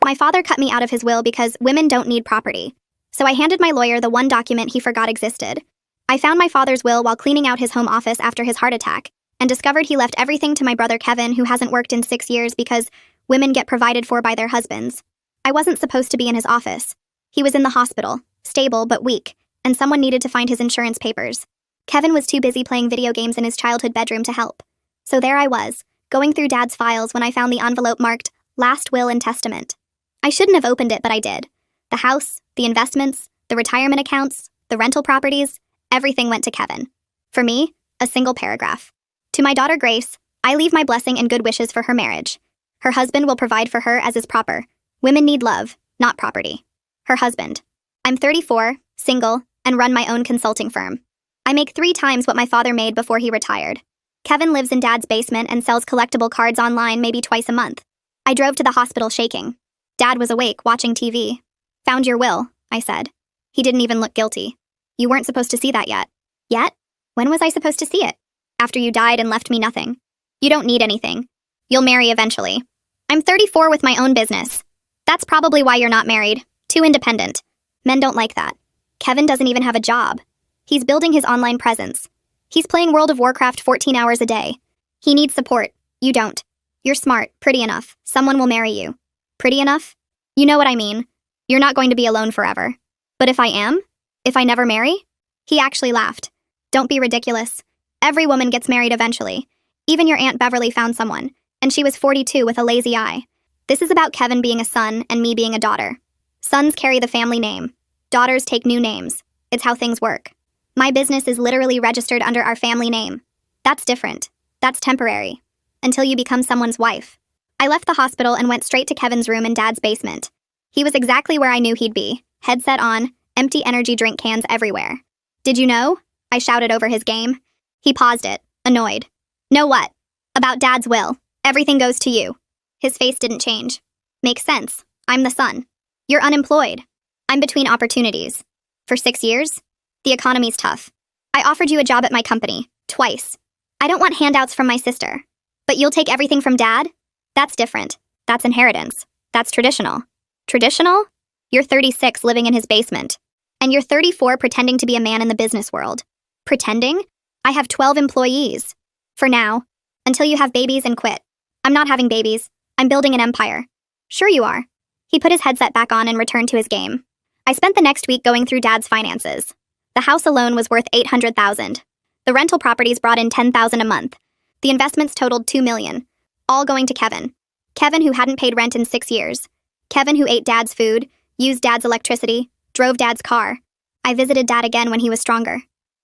My father cut me out of his will because women don't need property. So I handed my lawyer the one document he forgot existed. I found my father's will while cleaning out his home office after his heart attack, and discovered he left everything to my brother Kevin, who hasn't worked in 6 years because women get provided for by their husbands. I wasn't supposed to be in his office. He was in the hospital, stable but weak, and someone needed to find his insurance papers. Kevin was too busy playing video games in his childhood bedroom to help. So there I was, going through Dad's files when I found the envelope marked Last Will and Testament. I shouldn't have opened it, but I did. The house, the investments, the retirement accounts, the rental properties, everything went to Kevin. For me, a single paragraph. To my daughter Grace, I leave my blessing and good wishes for her marriage. Her husband will provide for her as is proper. Women need love, not property. Her husband. I'm 34, single, and run my own consulting firm. I make 3 times what my father made before he retired. Kevin lives in Dad's basement and sells collectible cards online maybe twice a month. I drove to the hospital shaking. Dad was awake, watching TV. Found your will, I said. He didn't even look guilty. You weren't supposed to see that yet. Yet? When was I supposed to see it? After you died and left me nothing. You don't need anything. You'll marry eventually. I'm 34 with my own business. That's probably why you're not married. Too independent. Men don't like that. Kevin doesn't even have a job. He's building his online presence. He's playing World of Warcraft 14 hours a day. He needs support. You don't. You're smart, pretty enough. Someone will marry you. Pretty enough? You know what I mean. You're not going to be alone forever. But if I am? If I never marry? He actually laughed. Don't be ridiculous. Every woman gets married eventually. Even your Aunt Beverly found someone, and she was 42 with a lazy eye. This is about Kevin being a son and me being a daughter. Sons carry the family name. Daughters take new names. It's how things work. My business is literally registered under our family name. That's different. That's temporary. Until you become someone's wife. I left the hospital and went straight to Kevin's room in Dad's basement. He was exactly where I knew he'd be. Headset on, empty energy drink cans everywhere. Did you know? I shouted over his game. He paused it, annoyed. Know what? About Dad's will. Everything goes to you. His face didn't change. Makes sense. I'm the son. You're unemployed. I'm between opportunities. For 6 years? The economy's tough. I offered you a job at my company. Twice. I don't want handouts from my sister. But you'll take everything from Dad? That's different. That's inheritance. That's traditional. Traditional? You're 36 living in his basement. And you're 34 pretending to be a man in the business world. Pretending? I have 12 employees. For now. Until you have babies and quit. I'm not having babies. I'm building an empire. Sure you are. He put his headset back on and returned to his game. I spent the next week going through Dad's finances. The house alone was worth $800,000. The rental properties brought in $10,000 a month. The investments totaled $2 million. All going to Kevin. Kevin who hadn't paid rent in 6 years. Kevin who ate Dad's food, used Dad's electricity, drove Dad's car. I visited Dad again when he was stronger.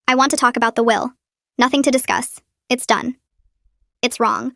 I want to talk about the will. Nothing to discuss. It's done. It's wrong.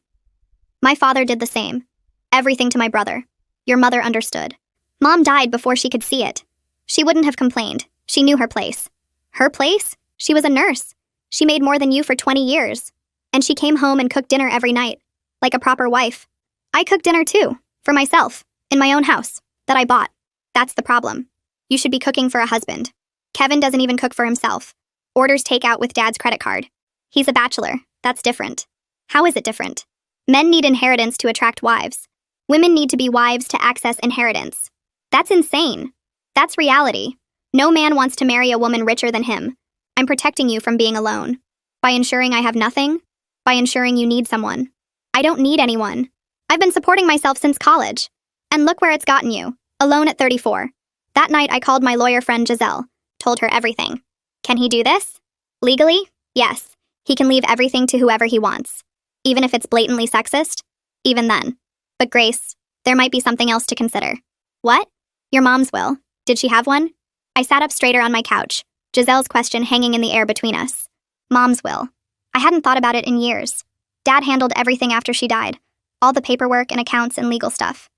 My father did the same. Everything to my brother. Your mother understood. Mom died before she could see it. She wouldn't have complained. She knew her place. Her place? She was a nurse. She made more than you for 20 years. And she came home and cooked dinner every night. Like a proper wife. I cooked dinner too. For myself. In my own house. That I bought. That's the problem. You should be cooking for a husband. Kevin doesn't even cook for himself. Orders takeout with Dad's credit card. He's a bachelor. That's different. How is it different? Men need inheritance to attract wives. Women need to be wives to access inheritance. That's insane. That's reality. No man wants to marry a woman richer than him. I'm protecting you from being alone. By ensuring I have nothing. By ensuring you need someone. I don't need anyone. I've been supporting myself since college. And look where it's gotten you. Alone at 34. That night I called my lawyer friend Giselle. Told her everything. Can he do this? Legally? Yes. He can leave everything to whoever he wants. Even if it's blatantly sexist? Even then. But Grace, there might be something else to consider. What? Your mom's will. Did she have one? I sat up straighter on my couch, Giselle's question hanging in the air between us. Mom's will. I hadn't thought about it in years. Dad handled everything after she died. All the paperwork and accounts and legal stuff.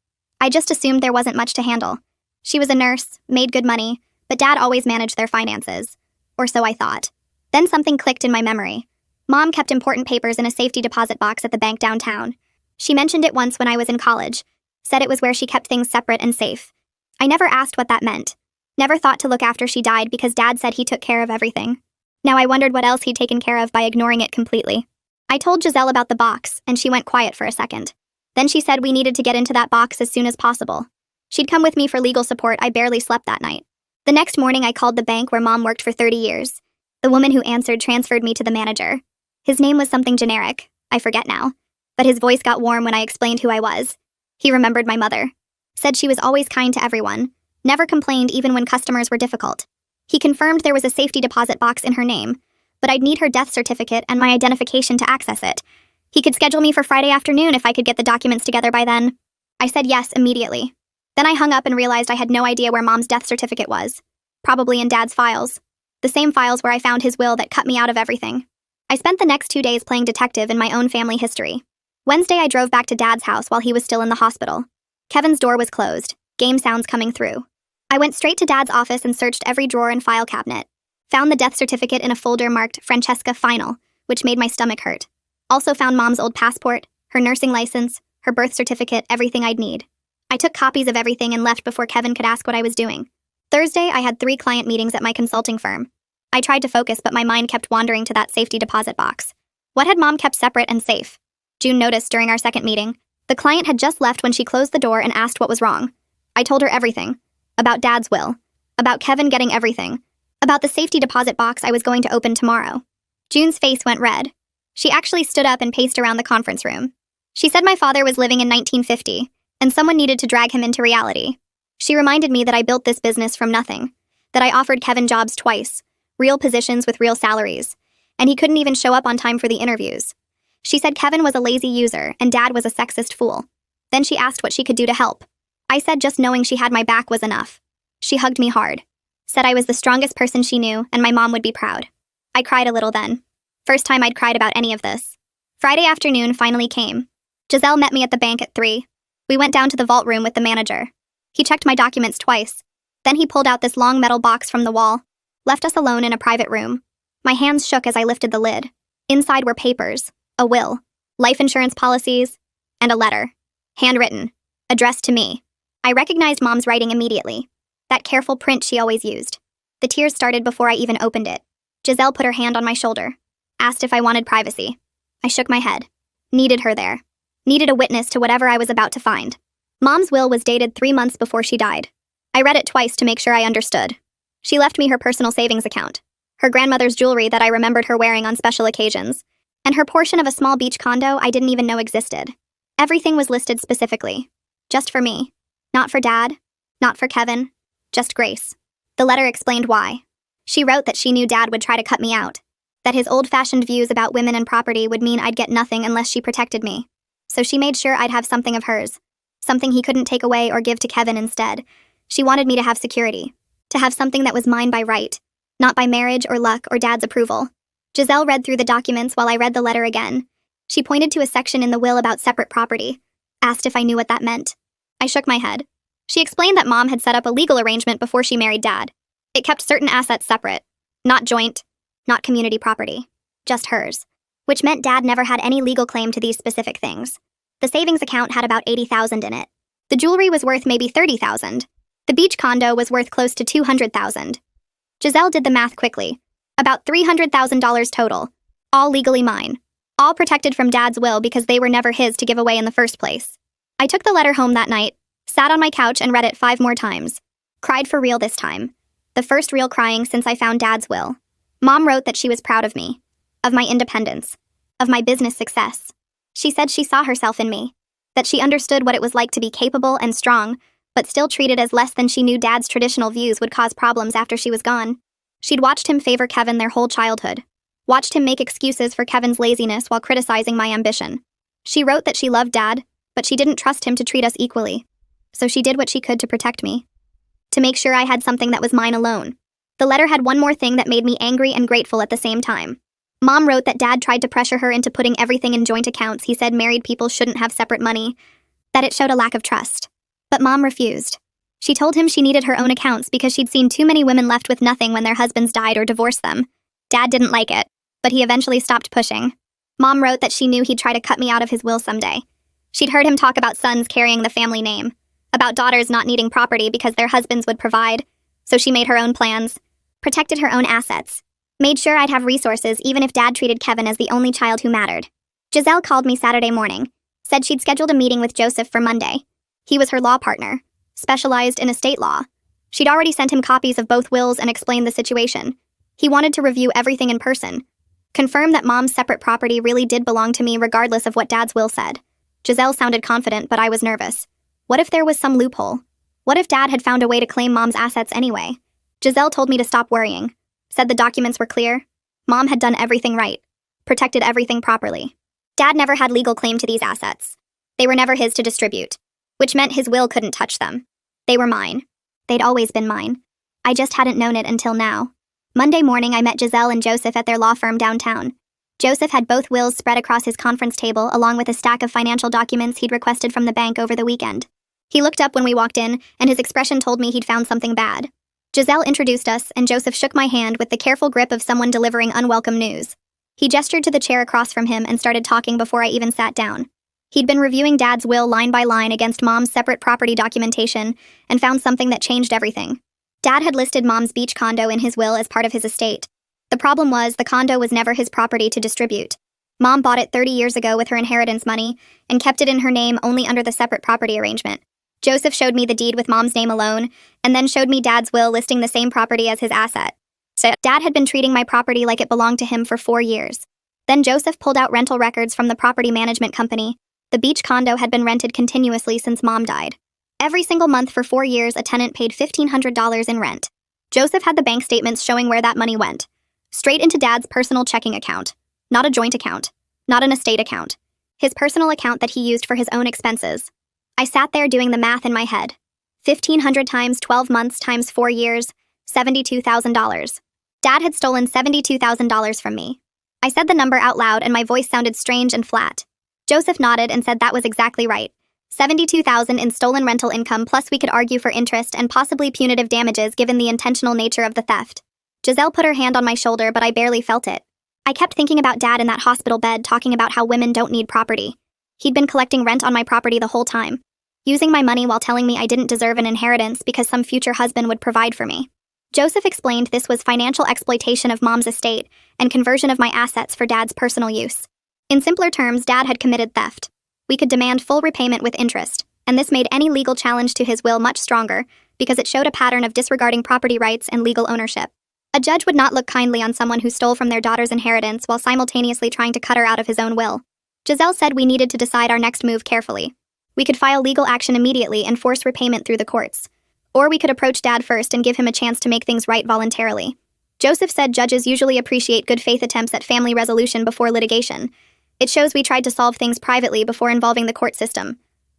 I just assumed there wasn't much to handle. She was a nurse, made good money, but Dad always managed their finances. Or so I thought. Then something clicked in my memory. Mom kept important papers in a safety deposit box at the bank downtown. She mentioned it once when I was in college. Said it was where she kept things separate and safe. I never asked what that meant. Never thought to look after she died because Dad said he took care of everything. Now I wondered what else he'd taken care of by ignoring it completely. I told Giselle about the box, and she went quiet for a second. Then she said we needed to get into that box as soon as possible. She'd come with me for legal support. I barely slept that night. The next morning, I called the bank where Mom worked for 30 years. The woman who answered transferred me to the manager. His name was something generic. I forget now. But his voice got warm when I explained who I was. He remembered my mother. Said she was always kind to everyone. Never complained even when customers were difficult. He confirmed there was a safety deposit box in her name, but I'd need her death certificate and my identification to access it. He could schedule me for Friday afternoon if I could get the documents together by then. I said yes immediately. Then I hung up and realized I had no idea where Mom's death certificate was. Probably in Dad's files. The same files where I found his will that cut me out of everything. I spent the next 2 days playing detective in my own family history. Wednesday, I drove back to Dad's house while he was still in the hospital. Kevin's door was closed, game sounds coming through. I went straight to Dad's office and searched every drawer and file cabinet. Found the death certificate in a folder marked Francesca Final, which made my stomach hurt. Also found Mom's old passport, her nursing license, her birth certificate, everything I'd need. I took copies of everything and left before Kevin could ask what I was doing. Thursday, I had 3 client meetings at my consulting firm. I tried to focus, but my mind kept wandering to that safety deposit box. What had Mom kept separate and safe? June noticed during our second meeting. The client had just left when she closed the door and asked what was wrong. I told her everything. About Dad's will. About Kevin getting everything. About the safety deposit box I was going to open tomorrow. June's face went red. She actually stood up and paced around the conference room. She said my father was living in 1950, and someone needed to drag him into reality. She reminded me that I built this business from nothing, that I offered Kevin jobs twice, real positions with real salaries, and he couldn't even show up on time for the interviews. She said Kevin was a lazy user and Dad was a sexist fool. Then she asked what she could do to help. I said just knowing she had my back was enough. She hugged me hard, said I was the strongest person she knew and my mom would be proud. I cried a little then. First time I'd cried about any of this. Friday afternoon finally came. Giselle met me at the bank at 3. We went down to the vault room with the manager. He checked my documents twice. Then he pulled out this long metal box from the wall, left us alone in a private room. My hands shook as I lifted the lid. Inside were papers, a will, life insurance policies, and a letter. Handwritten, addressed to me. I recognized Mom's writing immediately. That careful print she always used. The tears started before I even opened it. Giselle put her hand on my shoulder, asked if I wanted privacy. I shook my head. Needed her there. Needed a witness to whatever I was about to find. Mom's will was dated 3 months before she died. I read it twice to make sure I understood. She left me her personal savings account, her grandmother's jewelry that I remembered her wearing on special occasions, and her portion of a small beach condo I didn't even know existed. Everything was listed specifically. Just for me. Not for Dad. Not for Kevin. Just Grace. The letter explained why. She wrote that she knew Dad would try to cut me out, that his old-fashioned views about women and property would mean I'd get nothing unless she protected me. So she made sure I'd have something of hers, something he couldn't take away or give to Kevin instead. She wanted me to have security, to have something that was mine by right, not by marriage or luck or Dad's approval. Giselle read through the documents while I read the letter again. She pointed to a section in the will about separate property, asked if I knew what that meant. I shook my head. She explained that Mom had set up a legal arrangement before she married Dad. It kept certain assets separate, not joint, not community property, just hers, which meant Dad never had any legal claim to these specific things. The savings account had about $80,000 in it. The jewelry was worth maybe $30,000. The beach condo was worth close to $200,000. Giselle did the math quickly. About $300,000 total. All legally mine. All protected from Dad's will because they were never his to give away in the first place. I took the letter home that night, sat on my couch and read it 5 more times. Cried for real this time. The first real crying since I found Dad's will. Mom wrote that she was proud of me. Of my independence. Of my business success. She said she saw herself in me. That she understood what it was like to be capable and strong, but still treated as less than she knew Dad's traditional views would cause problems after she was gone. She'd watched him favor Kevin their whole childhood. Watched him make excuses for Kevin's laziness while criticizing my ambition. She wrote that she loved Dad, but she didn't trust him to treat us equally. So she did what she could to protect me. To make sure I had something that was mine alone. The letter had one more thing that made me angry and grateful at the same time. Mom wrote that Dad tried to pressure her into putting everything in joint accounts. He said married people shouldn't have separate money, that it showed a lack of trust. But Mom refused. She told him she needed her own accounts because she'd seen too many women left with nothing when their husbands died or divorced them. Dad didn't like it, but he eventually stopped pushing. Mom wrote that she knew he'd try to cut me out of his will someday. She'd heard him talk about sons carrying the family name, about daughters not needing property because their husbands would provide, so she made her own plans, protected her own assets, made sure I'd have resources even if Dad treated Kevin as the only child who mattered. Giselle called me Saturday morning, said she'd scheduled a meeting with Joseph for Monday. He was her law partner. specialized in estate law. She'd already sent him copies of both wills and explained the situation. He wanted to review everything in person. Confirm that Mom's separate property really did belong to me regardless of what Dad's will said. Giselle sounded confident, but I was nervous. What if there was some loophole? What if Dad had found a way to claim Mom's assets anyway? Giselle told me to stop worrying. Said the documents were clear. Mom had done everything right. Protected everything properly. Dad never had legal claim to these assets. They were never his to distribute, which meant his will couldn't touch them. They were mine. They'd always been mine. I just hadn't known it until now. Monday morning, I met Giselle and Joseph at their law firm downtown. Joseph had both wills spread across his conference table, along with a stack of financial documents he'd requested from the bank over the weekend. He looked up when we walked in, and his expression told me he'd found something bad. Giselle introduced us, and Joseph shook my hand with the careful grip of someone delivering unwelcome news. He gestured to the chair across from him and started talking before I even sat down. He'd been reviewing Dad's will line by line against Mom's separate property documentation and found something that changed everything. Dad had listed Mom's beach condo in his will as part of his estate. The problem was the condo was never his property to distribute. Mom bought it 30 years ago with her inheritance money and kept it in her name only under the separate property arrangement. Joseph showed me the deed with Mom's name alone, and then showed me Dad's will listing the same property as his asset. So Dad had been treating my property like it belonged to him for 4 years. Then Joseph pulled out rental records from the property management company. The beach condo had been rented continuously since Mom died. Every single month for 4 years, a tenant paid $1,500 in rent. Joseph had the bank statements showing where that money went. Straight into Dad's personal checking account. Not a joint account. Not an estate account. His personal account that he used for his own expenses. I sat there doing the math in my head. 1,500 times 12 months times 4 years, $72,000. Dad had stolen $72,000 from me. I said the number out loud and my voice sounded strange and flat. Joseph nodded and said that was exactly right. $72,000 in stolen rental income, plus we could argue for interest and possibly punitive damages given the intentional nature of the theft. Giselle put her hand on my shoulder, but I barely felt it. I kept thinking about Dad in that hospital bed talking about how women don't need property. He'd been collecting rent on my property the whole time, using my money while telling me I didn't deserve an inheritance because some future husband would provide for me. Joseph explained this was financial exploitation of Mom's estate and conversion of my assets for Dad's personal use. In simpler terms, Dad had committed theft. We could demand full repayment with interest, and this made any legal challenge to his will much stronger because it showed a pattern of disregarding property rights and legal ownership. A judge would not look kindly on someone who stole from their daughter's inheritance while simultaneously trying to cut her out of his own will. Giselle said we needed to decide our next move carefully. We could file legal action immediately and force repayment through the courts. Or we could approach Dad first and give him a chance to make things right voluntarily. Joseph said judges usually appreciate good faith attempts at family resolution before litigation. It shows we tried to solve things privately before involving the court system.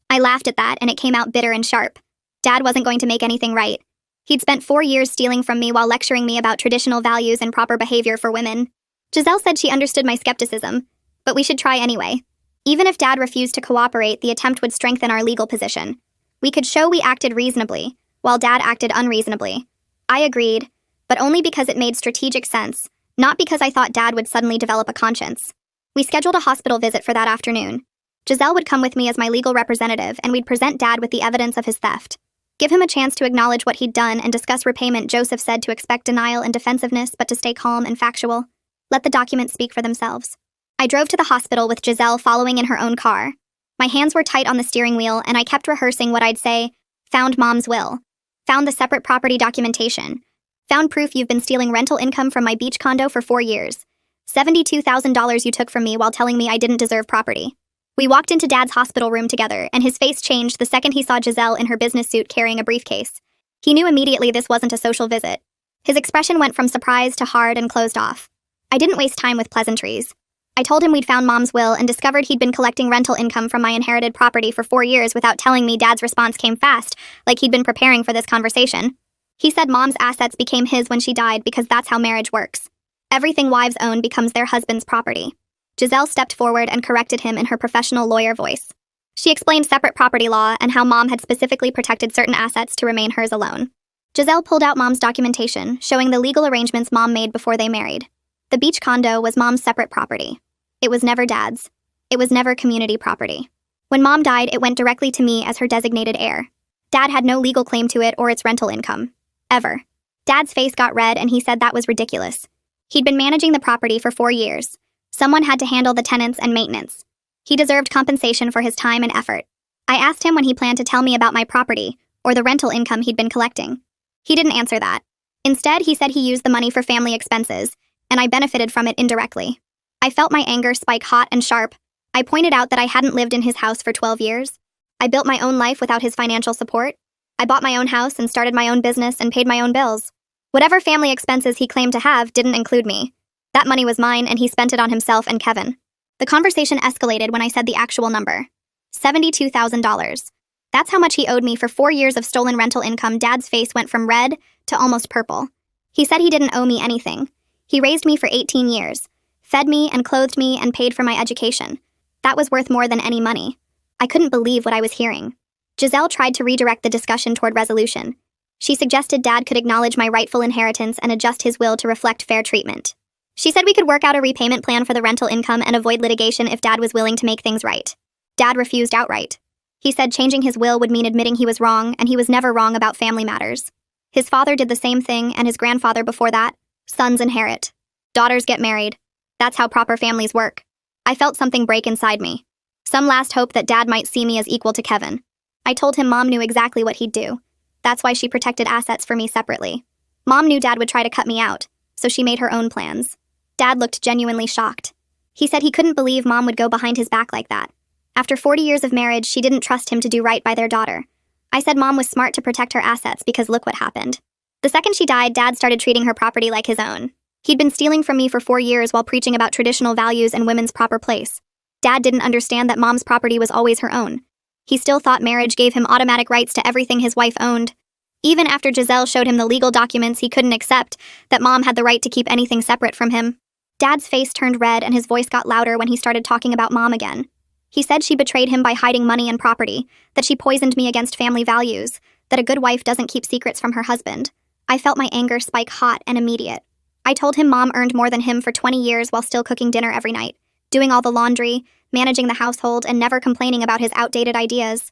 I laughed at that and it came out bitter and sharp. Dad wasn't going to make anything right. He'd spent 4 years stealing from me while lecturing me about traditional values and proper behavior for women. Giselle said she understood my skepticism, but we should try anyway. Even if Dad refused to cooperate, the attempt would strengthen our legal position. We could show we acted reasonably, while Dad acted unreasonably. I agreed, but only because it made strategic sense, not because I thought Dad would suddenly develop a conscience. We scheduled a hospital visit for that afternoon. Giselle would come with me as my legal representative, and we'd present Dad with the evidence of his theft. Give him a chance to acknowledge what he'd done and discuss repayment. Joseph said to expect denial and defensiveness, but to stay calm and factual. Let the documents speak for themselves. I drove to the hospital with Giselle following in her own car. My hands were tight on the steering wheel, and I kept rehearsing what I'd say. Found Mom's will. Found the separate property documentation. Found proof you've been stealing rental income from my beach condo for 4 years. $72,000 you took from me while telling me I didn't deserve property. We walked into Dad's hospital room together, and his face changed the second he saw Giselle in her business suit carrying a briefcase. He knew immediately this wasn't a social visit. His expression went from surprise to hard and closed off. I didn't waste time with pleasantries. I told him we'd found Mom's will and discovered he'd been collecting rental income from my inherited property for 4 years without telling me. Dad's response came fast, like he'd been preparing for this conversation. He said Mom's assets became his when she died because that's how marriage works. Everything wives own becomes their husband's property. Giselle stepped forward and corrected him in her professional lawyer voice. She explained separate property law and how Mom had specifically protected certain assets to remain hers alone. Giselle pulled out Mom's documentation, showing the legal arrangements Mom made before they married. The beach condo was Mom's separate property. It was never Dad's. It was never community property. When Mom died, it went directly to me as her designated heir. Dad had no legal claim to it or its rental income. Ever. Dad's face got red and he said that was ridiculous. He'd been managing the property for 4 years. Someone had to handle the tenants and maintenance. He deserved compensation for his time and effort. I asked him when he planned to tell me about my property, or the rental income he'd been collecting. He didn't answer that. Instead, he said he used the money for family expenses, and I benefited from it indirectly. I felt my anger spike hot and sharp. I pointed out that I hadn't lived in his house for 12 years. I built my own life without his financial support. I bought my own house and started my own business and paid my own bills. Whatever family expenses he claimed to have didn't include me. That money was mine, and he spent it on himself and Kevin. The conversation escalated when I said the actual number. $72,000. That's how much he owed me for 4 years of stolen rental income. Dad's face went from red to almost purple. He said he didn't owe me anything. He raised me for 18 years, fed me and clothed me and paid for my education. That was worth more than any money. I couldn't believe what I was hearing. Giselle tried to redirect the discussion toward resolution. She suggested Dad could acknowledge my rightful inheritance and adjust his will to reflect fair treatment. She said we could work out a repayment plan for the rental income and avoid litigation if Dad was willing to make things right. Dad refused outright. He said changing his will would mean admitting he was wrong, and he was never wrong about family matters. His father did the same thing, and his grandfather before that. Sons inherit. Daughters get married. That's how proper families work. I felt something break inside me. Some last hope that Dad might see me as equal to Kevin. I told him Mom knew exactly what he'd do. That's why she protected assets for me separately. Mom knew Dad would try to cut me out, so she made her own plans. Dad looked genuinely shocked. He said he couldn't believe Mom would go behind his back like that. After 40 years of marriage, she didn't trust him to do right by their daughter. I said Mom was smart to protect her assets because look what happened. The second she died, Dad started treating her property like his own. He'd been stealing from me for 4 years while preaching about traditional values and women's proper place. Dad didn't understand that Mom's property was always her own. He still thought marriage gave him automatic rights to everything his wife owned. Even after Giselle showed him the legal documents, he couldn't accept that Mom had the right to keep anything separate from him. Dad's face turned red and his voice got louder when he started talking about Mom again. He said she betrayed him by hiding money and property, that she poisoned me against family values, that a good wife doesn't keep secrets from her husband. I felt my anger spike hot and immediate. I told him Mom earned more than him for 20 years while still cooking dinner every night, doing all the laundry, managing the household, and never complaining about his outdated ideas.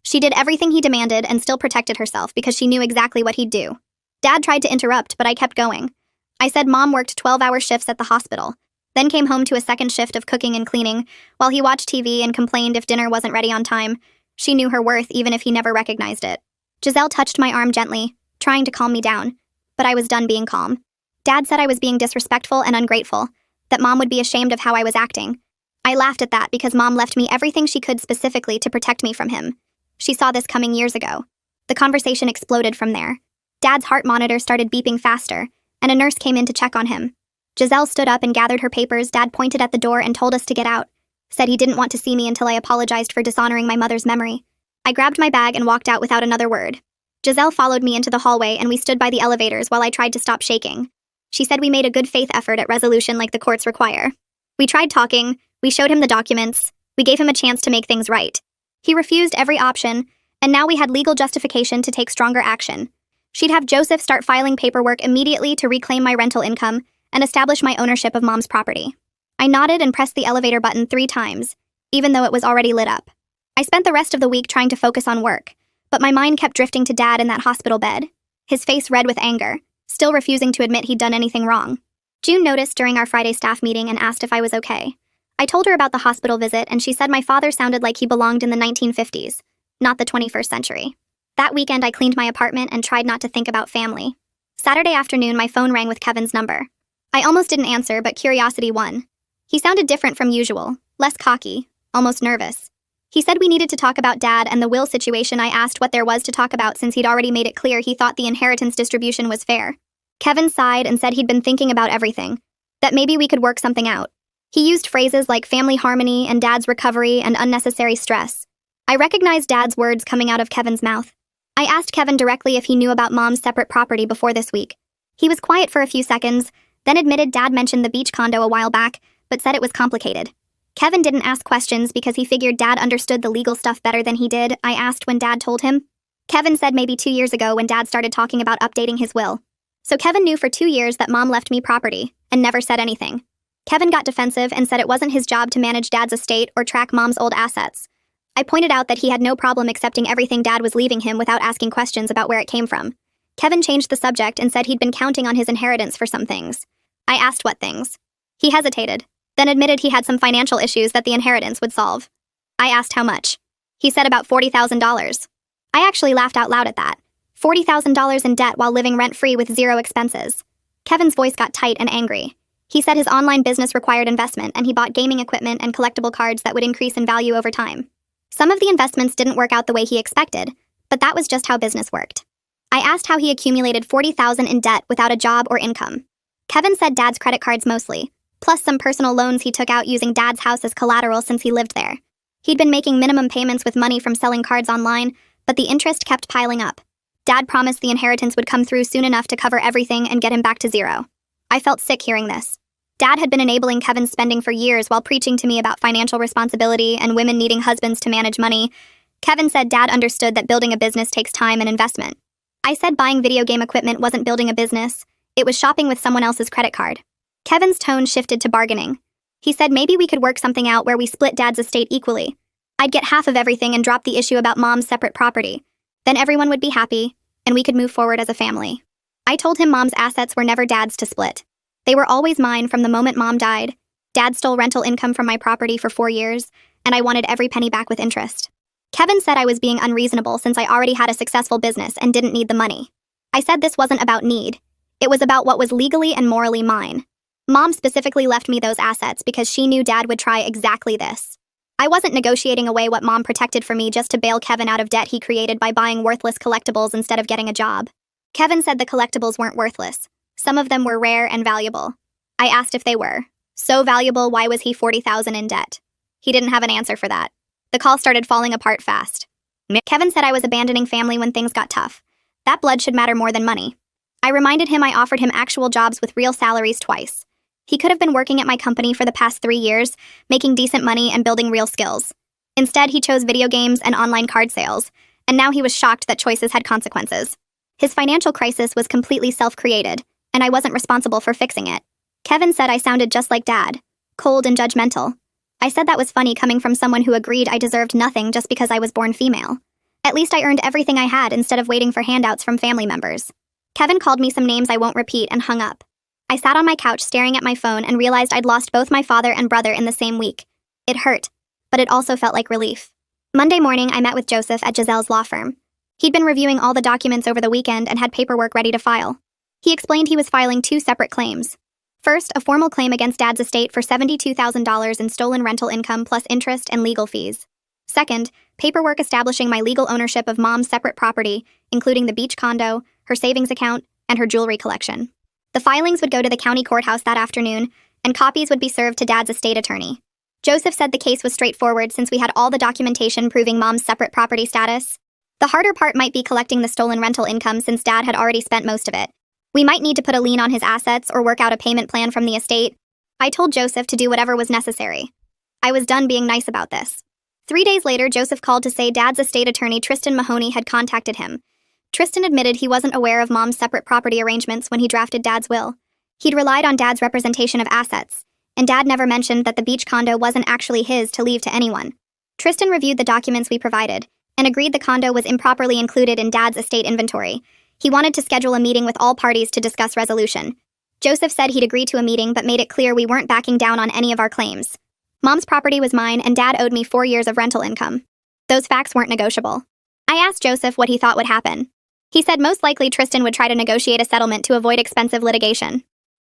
She did everything he demanded and still protected herself because she knew exactly what he'd do. Dad tried to interrupt, but I kept going. I said Mom worked 12-hour shifts at the hospital, then came home to a second shift of cooking and cleaning, while he watched TV and complained if dinner wasn't ready on time. She knew her worth even if he never recognized it. Giselle touched my arm gently, trying to calm me down, but I was done being calm. Dad said I was being disrespectful and ungrateful, that Mom would be ashamed of how I was acting. I laughed at that because Mom left me everything she could specifically to protect me from him. She saw this coming years ago. The conversation exploded from there. Dad's heart monitor started beeping faster, and a nurse came in to check on him. Giselle stood up and gathered her papers. Dad pointed at the door and told us to get out. Said he didn't want to see me until I apologized for dishonoring my mother's memory. I grabbed my bag and walked out without another word. Giselle followed me into the hallway and we stood by the elevators while I tried to stop shaking. She said we made a good faith effort at resolution like the courts require. We tried talking, we showed him the documents, we gave him a chance to make things right. He refused every option, and now we had legal justification to take stronger action. She'd have Joseph start filing paperwork immediately to reclaim my rental income and establish my ownership of Mom's property. I nodded and pressed the elevator button 3 times, even though it was already lit up. I spent the rest of the week trying to focus on work, but my mind kept drifting to Dad in that hospital bed, his face red with anger, still refusing to admit he'd done anything wrong. June noticed during our Friday staff meeting and asked if I was okay. I told her about the hospital visit, and she said my father sounded like he belonged in the 1950s, not the 21st century. That weekend, I cleaned my apartment and tried not to think about family. Saturday afternoon, my phone rang with Kevin's number. I almost didn't answer, but curiosity won. He sounded different from usual, less cocky, almost nervous. He said we needed to talk about Dad and the will situation. I asked what there was to talk about since he'd already made it clear he thought the inheritance distribution was fair. Kevin sighed and said he'd been thinking about everything, that maybe we could work something out. He used phrases like family harmony and Dad's recovery and unnecessary stress. I recognized Dad's words coming out of Kevin's mouth. I asked Kevin directly if he knew about Mom's separate property before this week. He was quiet for a few seconds, then admitted Dad mentioned the beach condo a while back, but said it was complicated. Kevin didn't ask questions because he figured Dad understood the legal stuff better than he did. I asked when Dad told him. Kevin said maybe 2 years ago when Dad started talking about updating his will. So Kevin knew for 2 years that Mom left me property, and never said anything. Kevin got defensive and said it wasn't his job to manage Dad's estate or track Mom's old assets. I pointed out that he had no problem accepting everything Dad was leaving him without asking questions about where it came from. Kevin changed the subject and said he'd been counting on his inheritance for some things. I asked what things. He hesitated, then admitted he had some financial issues that the inheritance would solve. I asked how much. He said about $40,000. I actually laughed out loud at that. $40,000 in debt while living rent-free with zero expenses. Kevin's voice got tight and angry. He said his online business required investment and he bought gaming equipment and collectible cards that would increase in value over time. Some of the investments didn't work out the way he expected, but that was just how business worked. I asked how he accumulated $40,000 in debt without a job or income. Kevin said Dad's credit cards mostly, plus some personal loans he took out using Dad's house as collateral since he lived there. He'd been making minimum payments with money from selling cards online, but the interest kept piling up. Dad promised the inheritance would come through soon enough to cover everything and get him back to zero. I felt sick hearing this. Dad had been enabling Kevin's spending for years while preaching to me about financial responsibility and women needing husbands to manage money. Kevin said Dad understood that building a business takes time and investment. I said buying video game equipment wasn't building a business, it was shopping with someone else's credit card. Kevin's tone shifted to bargaining. He said maybe we could work something out where we split Dad's estate equally. I'd get half of everything and drop the issue about Mom's separate property. Then everyone would be happy, and we could move forward as a family. I told him Mom's assets were never Dad's to split. They were always mine from the moment Mom died. Dad stole rental income from my property for 4 years, and I wanted every penny back with interest. Kevin said I was being unreasonable since I already had a successful business and didn't need the money. I said this wasn't about need. It was about what was legally and morally mine. Mom specifically left me those assets because she knew Dad would try exactly this. I wasn't negotiating away what Mom protected for me just to bail Kevin out of debt he created by buying worthless collectibles instead of getting a job. Kevin said the collectibles weren't worthless. Some of them were rare and valuable. I asked if they were. So valuable, why was he $40,000 in debt? He didn't have an answer for that. The call started falling apart fast. Kevin said I was abandoning family when things got tough. That blood should matter more than money. I reminded him I offered him actual jobs with real salaries twice. He could have been working at my company for the past 3 years, making decent money and building real skills. Instead, he chose video games and online card sales, and now he was shocked that choices had consequences. His financial crisis was completely self-created, and I wasn't responsible for fixing it. Kevin said I sounded just like Dad, cold and judgmental. I said that was funny coming from someone who agreed I deserved nothing just because I was born female. At least I earned everything I had instead of waiting for handouts from family members. Kevin called me some names I won't repeat and hung up. I sat on my couch staring at my phone and realized I'd lost both my father and brother in the same week. It hurt, but it also felt like relief. Monday morning, I met with Joseph at Giselle's law firm. He'd been reviewing all the documents over the weekend and had paperwork ready to file. He explained he was filing 2 separate claims. First, a formal claim against Dad's estate for $72,000 in stolen rental income plus interest and legal fees. Second, paperwork establishing my legal ownership of Mom's separate property, including the beach condo, her savings account, and her jewelry collection. The filings would go to the county courthouse that afternoon, and copies would be served to Dad's estate attorney. Joseph said the case was straightforward since we had all the documentation proving Mom's separate property status. The harder part might be collecting the stolen rental income since Dad had already spent most of it. We might need to put a lien on his assets or work out a payment plan from the estate. I told Joseph to do whatever was necessary. I was done being nice about this. 3 days later, Joseph called to say Dad's estate attorney Tristan Mahoney had contacted him. Tristan admitted he wasn't aware of Mom's separate property arrangements when he drafted Dad's will. He'd relied on Dad's representation of assets, and Dad never mentioned that the beach condo wasn't actually his to leave to anyone. Tristan reviewed the documents we provided, and agreed the condo was improperly included in Dad's estate inventory. He wanted to schedule a meeting with all parties to discuss resolution. Joseph said he'd agree to a meeting but made it clear we weren't backing down on any of our claims. Mom's property was mine and Dad owed me 4 years of rental income. Those facts weren't negotiable. I asked Joseph what he thought would happen. He said most likely Tristan would try to negotiate a settlement to avoid expensive litigation.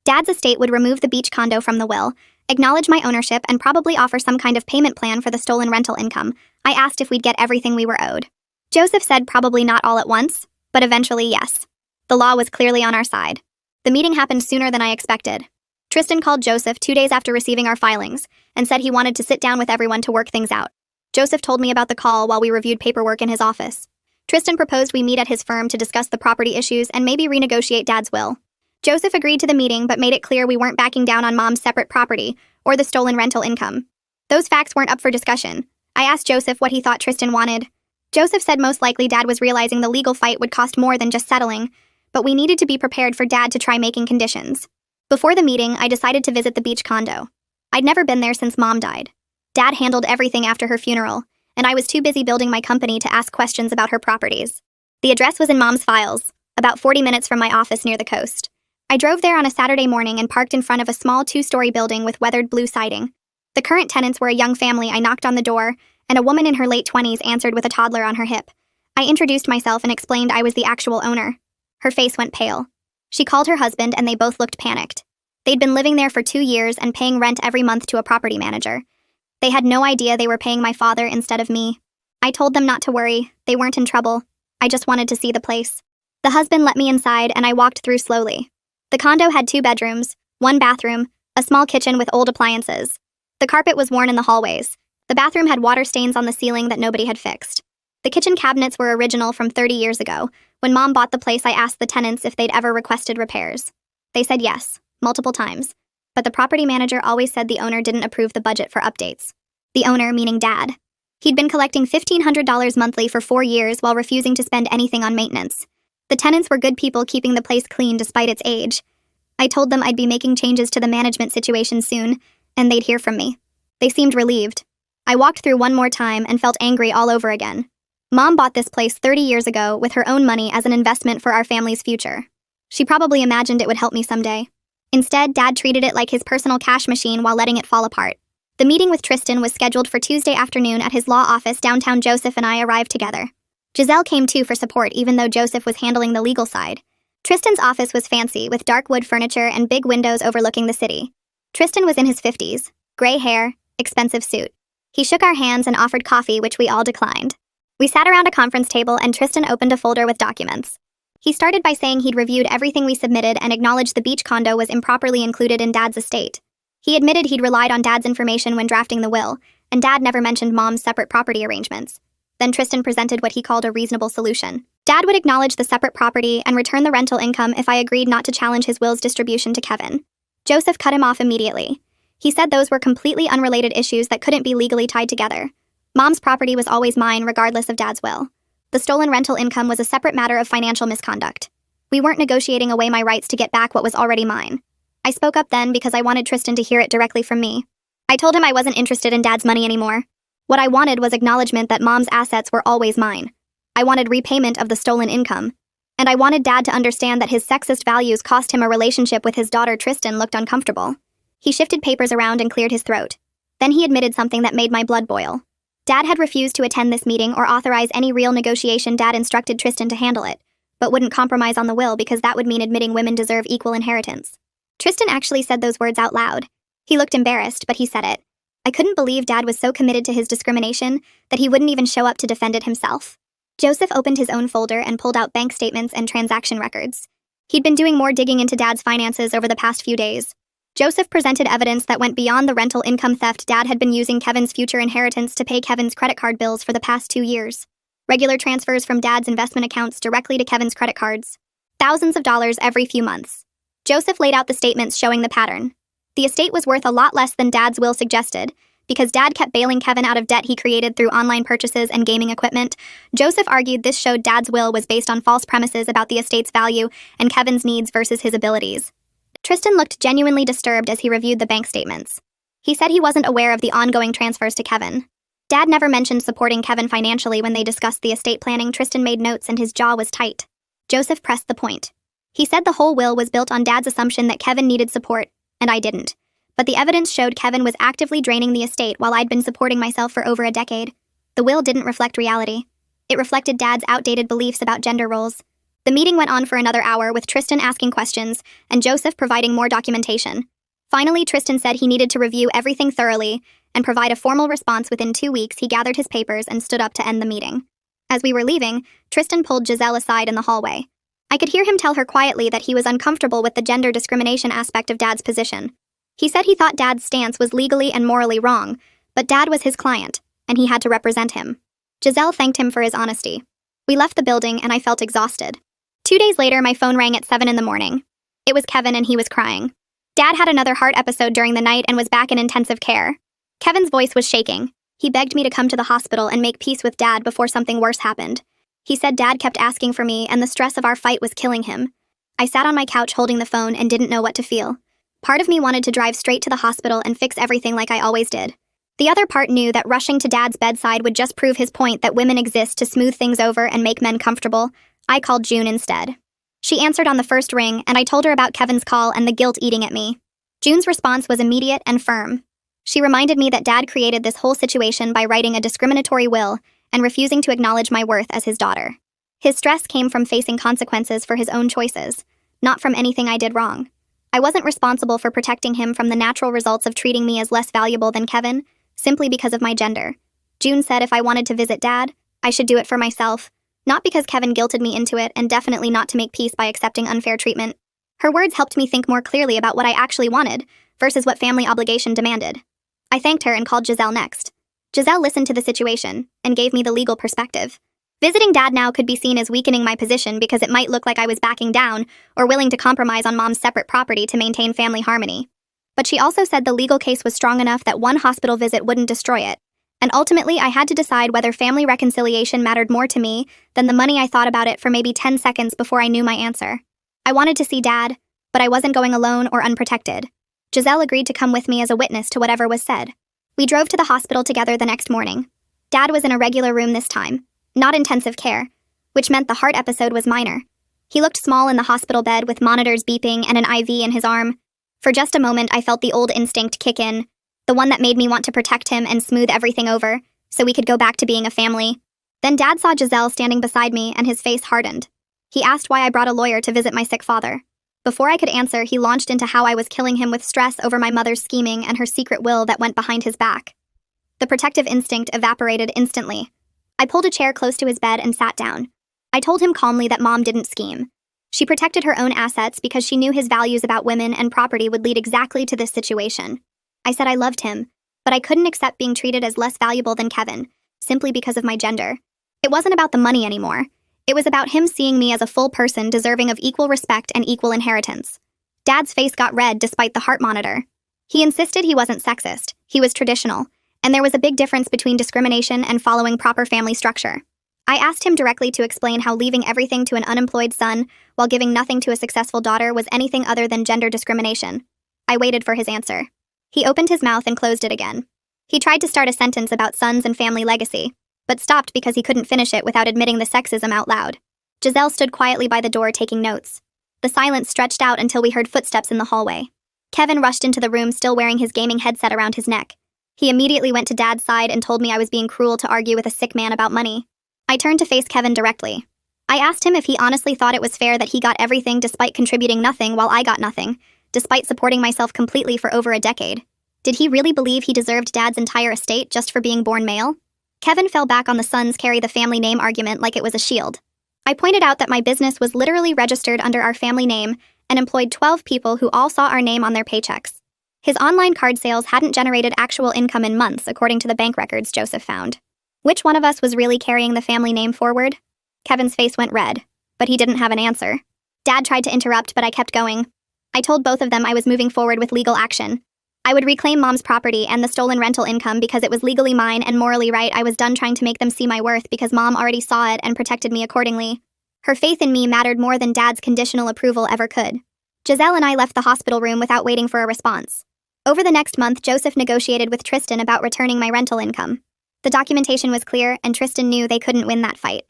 Dad's estate would remove the beach condo from the will, acknowledge my ownership, and probably offer some kind of payment plan for the stolen rental income. I asked if we'd get everything we were owed. Joseph said probably not all at once, but eventually yes. The law was clearly on our side. The meeting happened sooner than I expected. Tristan called Joseph 2 days after receiving our filings and said he wanted to sit down with everyone to work things out. Joseph told me about the call while we reviewed paperwork in his office. Tristan proposed we meet at his firm to discuss the property issues and maybe renegotiate Dad's will. Joseph agreed to the meeting but made it clear we weren't backing down on Mom's separate property or the stolen rental income. Those facts weren't up for discussion. I asked Joseph what he thought Tristan wanted. Joseph said most likely Dad was realizing the legal fight would cost more than just settling, but we needed to be prepared for Dad to try making conditions. Before the meeting, I decided to visit the beach condo. I'd never been there since Mom died. Dad handled everything after her funeral, and I was too busy building my company to ask questions about her properties. The address was in Mom's files, about 40 minutes from my office near the coast. I drove there on a Saturday morning and parked in front of a small 2-story building with weathered blue siding. The current tenants were a young family. I knocked on the door, and a woman in her late 20s answered with a toddler on her hip. I introduced myself and explained I was the actual owner. Her face went pale. She called her husband and they both looked panicked. They'd been living there for 2 years and paying rent every month to a property manager. They had no idea they were paying my father instead of me. I told them not to worry, they weren't in trouble. I just wanted to see the place. The husband let me inside and I walked through slowly. The condo had 2 bedrooms, 1 bathroom, a small kitchen with old appliances. The carpet was worn in the hallways. The bathroom had water stains on the ceiling that nobody had fixed. The kitchen cabinets were original from 30 years ago. When Mom bought the place, I asked the tenants if they'd ever requested repairs. They said yes, multiple times. But the property manager always said the owner didn't approve the budget for updates. The owner, meaning Dad. He'd been collecting $1,500 monthly for 4 years while refusing to spend anything on maintenance. The tenants were good people keeping the place clean despite its age. I told them I'd be making changes to the management situation soon, and they'd hear from me. They seemed relieved. I walked through one more time and felt angry all over again. Mom bought this place 30 years ago with her own money as an investment for our family's future. She probably imagined it would help me someday. Instead, Dad treated it like his personal cash machine while letting it fall apart. The meeting with Tristan was scheduled for Tuesday afternoon at his law office downtown. Joseph and I arrived together. Giselle came too for support even though Joseph was handling the legal side. Tristan's office was fancy with dark wood furniture and big windows overlooking the city. Tristan was in his 50s, gray hair, expensive suit. He shook our hands and offered coffee, which we all declined. We sat around a conference table and Tristan opened a folder with documents. He started by saying he'd reviewed everything we submitted and acknowledged the beach condo was improperly included in Dad's estate. He admitted he'd relied on Dad's information when drafting the will, and Dad never mentioned Mom's separate property arrangements. Then Tristan presented what he called a reasonable solution. Dad would acknowledge the separate property and return the rental income if I agreed not to challenge his will's distribution to Kevin. Joseph cut him off immediately. He said those were completely unrelated issues that couldn't be legally tied together. Mom's property was always mine regardless of Dad's will. The stolen rental income was a separate matter of financial misconduct. We weren't negotiating away my rights to get back what was already mine. I spoke up then because I wanted Tristan to hear it directly from me. I told him I wasn't interested in Dad's money anymore. What I wanted was acknowledgement that Mom's assets were always mine. I wanted repayment of the stolen income. And I wanted Dad to understand that his sexist values cost him a relationship with his daughter. Tristan looked uncomfortable. He shifted papers around and cleared his throat. Then he admitted something that made my blood boil. Dad had refused to attend this meeting or authorize any real negotiation. Dad instructed Tristan to handle it, but wouldn't compromise on the will because that would mean admitting women deserve equal inheritance. Tristan actually said those words out loud. He looked embarrassed, but he said it. I couldn't believe Dad was so committed to his discrimination that he wouldn't even show up to defend it himself. Joseph opened his own folder and pulled out bank statements and transaction records. He'd been doing more digging into Dad's finances over the past few days. Joseph presented evidence that went beyond the rental income theft. Dad had been using Kevin's future inheritance to pay Kevin's credit card bills for the past 2 years. Regular transfers from Dad's investment accounts directly to Kevin's credit cards. Thousands of dollars every few months. Joseph laid out the statements showing the pattern. The estate was worth a lot less than Dad's will suggested, because Dad kept bailing Kevin out of debt he created through online purchases and gaming equipment. Joseph argued this showed Dad's will was based on false premises about the estate's value and Kevin's needs versus his abilities. Tristan looked genuinely disturbed as he reviewed the bank statements. He said he wasn't aware of the ongoing transfers to Kevin. Dad never mentioned supporting Kevin financially when they discussed the estate planning. Tristan made notes and his jaw was tight. Joseph pressed the point. He said the whole will was built on Dad's assumption that Kevin needed support, and I didn't. But the evidence showed Kevin was actively draining the estate while I'd been supporting myself for over a decade. The will didn't reflect reality. It reflected Dad's outdated beliefs about gender roles. The meeting went on for another hour with Tristan asking questions and Joseph providing more documentation. Finally, Tristan said he needed to review everything thoroughly and provide a formal response within 2 weeks. He gathered his papers and stood up to end the meeting. As we were leaving, Tristan pulled Giselle aside in the hallway. I could hear him tell her quietly that he was uncomfortable with the gender discrimination aspect of Dad's position. He said he thought Dad's stance was legally and morally wrong, but Dad was his client, and he had to represent him. Giselle thanked him for his honesty. We left the building, and I felt exhausted. 2 days later, my phone rang at 7 in the morning. It was Kevin, and he was crying. Dad had another heart episode during the night and was back in intensive care. Kevin's voice was shaking. He begged me to come to the hospital and make peace with Dad before something worse happened. He said Dad kept asking for me, and the stress of our fight was killing him. I sat on my couch holding the phone and didn't know what to feel. Part of me wanted to drive straight to the hospital and fix everything like I always did. The other part knew that rushing to Dad's bedside would just prove his point that women exist to smooth things over and make men comfortable. I called June instead. She answered on the first ring, and I told her about Kevin's call and the guilt eating at me. June's response was immediate and firm. She reminded me that Dad created this whole situation by writing a discriminatory will, and refusing to acknowledge my worth as his daughter. His stress came from facing consequences for his own choices, not from anything I did wrong. I wasn't responsible for protecting him from the natural results of treating me as less valuable than Kevin, simply because of my gender. June said if I wanted to visit Dad, I should do it for myself, not because Kevin guilted me into it, and definitely not to make peace by accepting unfair treatment. Her words helped me think more clearly about what I actually wanted, versus what family obligation demanded. I thanked her and called Giselle next. Giselle listened to the situation, and gave me the legal perspective. Visiting Dad now could be seen as weakening my position because it might look like I was backing down, or willing to compromise on Mom's separate property to maintain family harmony. But she also said the legal case was strong enough that one hospital visit wouldn't destroy it, and ultimately I had to decide whether family reconciliation mattered more to me than the money. I thought about it for maybe 10 seconds before I knew my answer. I wanted to see Dad, but I wasn't going alone or unprotected. Giselle agreed to come with me as a witness to whatever was said. We drove to the hospital together the next morning. Dad was in a regular room this time, not intensive care, which meant the heart episode was minor. He looked small in the hospital bed with monitors beeping and an IV in his arm. For just a moment, I felt the old instinct kick in, the one that made me want to protect him and smooth everything over, so we could go back to being a family. Then Dad saw Giselle standing beside me and his face hardened. He asked why I brought a lawyer to visit my sick father. Before I could answer, he launched into how I was killing him with stress over my mother's scheming and her secret will that went behind his back. The protective instinct evaporated instantly. I pulled a chair close to his bed and sat down. I told him calmly that Mom didn't scheme. She protected her own assets because she knew his values about women and property would lead exactly to this situation. I said I loved him, but I couldn't accept being treated as less valuable than Kevin, simply because of my gender. It wasn't about the money anymore. It was about him seeing me as a full person deserving of equal respect and equal inheritance. Dad's face got red despite the heart monitor. He insisted he wasn't sexist, he was traditional, and there was a big difference between discrimination and following proper family structure. I asked him directly to explain how leaving everything to an unemployed son while giving nothing to a successful daughter was anything other than gender discrimination. I waited for his answer. He opened his mouth and closed it again. He tried to start a sentence about sons and family legacy, but stopped because he couldn't finish it without admitting the sexism out loud. Giselle stood quietly by the door taking notes. The silence stretched out until we heard footsteps in the hallway. Kevin rushed into the room still wearing his gaming headset around his neck. He immediately went to Dad's side and told me I was being cruel to argue with a sick man about money. I turned to face Kevin directly. I asked him if he honestly thought it was fair that he got everything despite contributing nothing while I got nothing, despite supporting myself completely for over a decade. Did he really believe he deserved Dad's entire estate just for being born male? Kevin fell back on the sons carry the family name argument like it was a shield. I pointed out that my business was literally registered under our family name and employed 12 people who all saw our name on their paychecks. His online card sales hadn't generated actual income in months, according to the bank records Joseph found. Which one of us was really carrying the family name forward? Kevin's face went red, but he didn't have an answer. Dad tried to interrupt, but I kept going. I told both of them I was moving forward with legal action. I would reclaim Mom's property and the stolen rental income because it was legally mine and morally right. I was done trying to make them see my worth because Mom already saw it and protected me accordingly. Her faith in me mattered more than Dad's conditional approval ever could. Giselle and I left the hospital room without waiting for a response. Over the next month, Joseph negotiated with Tristan about returning my rental income. The documentation was clear, and Tristan knew they couldn't win that fight.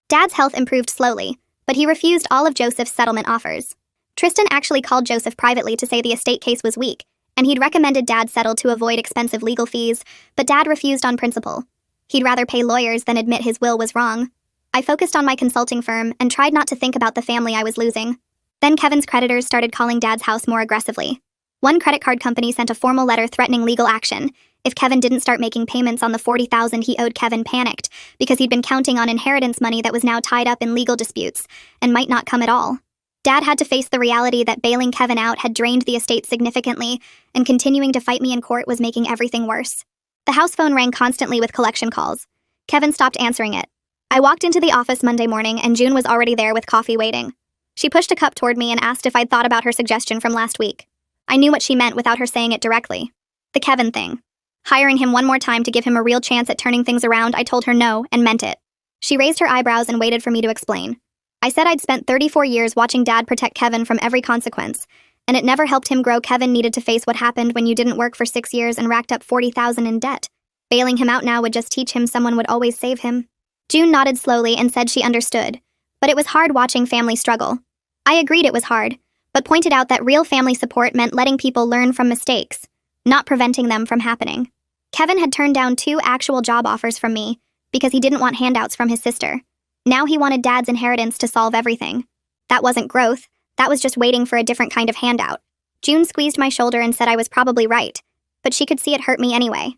Dad's health improved slowly, but he refused all of Joseph's settlement offers. Tristan actually called Joseph privately to say the estate case was weak, and he'd recommended Dad settle to avoid expensive legal fees, but Dad refused on principle. He'd rather pay lawyers than admit his will was wrong. I focused on my consulting firm and tried not to think about the family I was losing. Then Kevin's creditors started calling Dad's house more aggressively. One credit card company sent a formal letter threatening legal action. If Kevin didn't start making payments on the $40,000 he owed, Kevin panicked because he'd been counting on inheritance money that was now tied up in legal disputes and might not come at all. Dad had to face the reality that bailing Kevin out had drained the estate significantly, and continuing to fight me in court was making everything worse. The house phone rang constantly with collection calls. Kevin stopped answering it. I walked into the office Monday morning and June was already there with coffee waiting. She pushed a cup toward me and asked if I'd thought about her suggestion from last week. I knew what she meant without her saying it directly. The Kevin thing. Hiring him one more time to give him a real chance at turning things around, I told her no and meant it. She raised her eyebrows and waited for me to explain. I said I'd spent 34 years watching Dad protect Kevin from every consequence, and it never helped him grow. Kevin needed to face what happened when you didn't work for 6 years and racked up $40,000 in debt. Bailing him out now would just teach him someone would always save him. June nodded slowly and said she understood, but it was hard watching family struggle. I agreed it was hard, but pointed out that real family support meant letting people learn from mistakes, not preventing them from happening. Kevin had turned down 2 actual job offers from me because he didn't want handouts from his sister. Now he wanted Dad's inheritance to solve everything. That wasn't growth, that was just waiting for a different kind of handout. June squeezed my shoulder and said I was probably right, but she could see it hurt me anyway.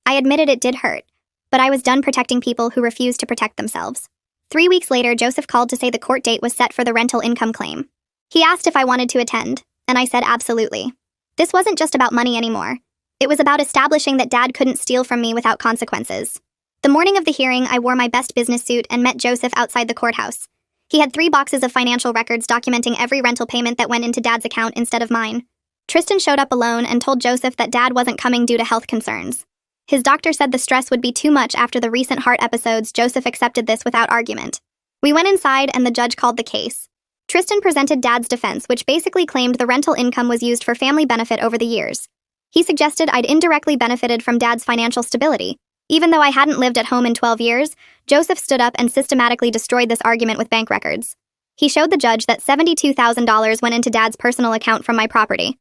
I admitted it did hurt, but I was done protecting people who refused to protect themselves. 3 weeks later, Joseph called to say the court date was set for the rental income claim. He asked if I wanted to attend, and I said absolutely. This wasn't just about money anymore. It was about establishing that Dad couldn't steal from me without consequences. The morning of the hearing, I wore my best business suit and met Joseph outside the courthouse. He had 3 boxes of financial records documenting every rental payment that went into Dad's account instead of mine. Tristan showed up alone and told Joseph that Dad wasn't coming due to health concerns. His doctor said the stress would be too much after the recent heart episodes. Joseph accepted this without argument. We went inside and the judge called the case. Tristan presented Dad's defense, which basically claimed the rental income was used for family benefit over the years. He suggested I'd indirectly benefited from Dad's financial stability. Even though I hadn't lived at home in 12 years, Joseph stood up and systematically destroyed this argument with bank records. He showed the judge that $72,000 went into Dad's personal account from my property.